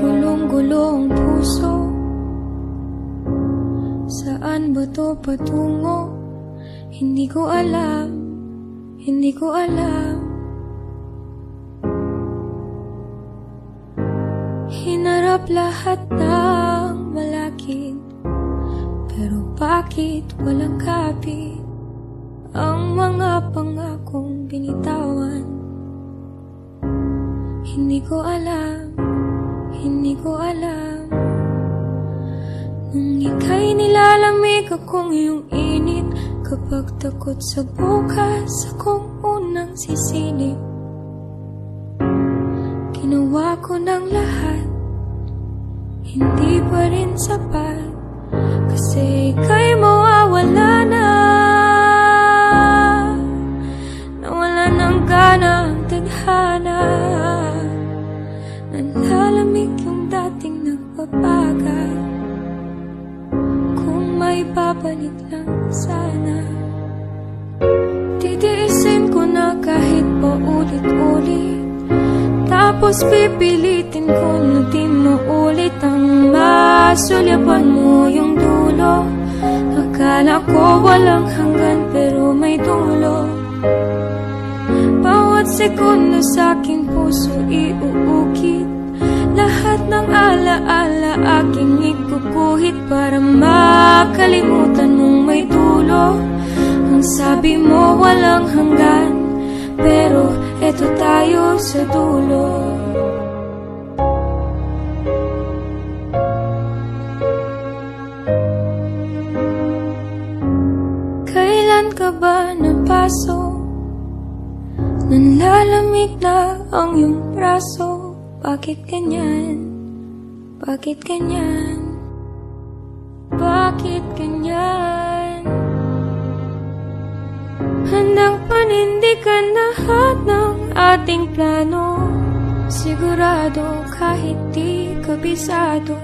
Gulong-gulo ang puso. Saan ba to patungo? Hindi ko alam, hindi ko alam. Hinarap lahat ng malakid, pero bakit walang kapit ang mga pangakong binitawan? Hindi ko alam, hindi ko alam. Nung ika'y nilalamig akong iyong init, kapag takot sa bukas akong unang sisilip. Ginawa ko ng lahat, hindi pa rin sapat, kasi ika'y mawawala na. Nawala ng gana ang tadhana, nanlalamig yung dating nagpapagal. Kung may babalik lang sana, titiisin ko na kahit paulit-ulit, tapos pipilitin ko na di maulit ang masulyapan mo yung dulo. Akala ko walang hanggan pero may dulo. Bawat segundo sa aking puso iuukit, lahat ng alaala aking ikukuhit para makalimutan mong may dulo. Ang sabi mo walang hanggan, pero eto tayo sa dulo. Kailan ka ba napasok? Nanlalamig na ang iyong braso. Bakit ganyan? Bakit ganyan? Bakit ganyan? Handang panindigan lahat ng ating plano. Sigurado kahit di kabisado,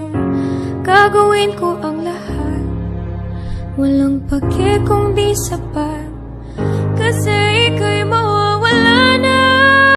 gagawin ko ang lahat. Walang pake kung di sapat.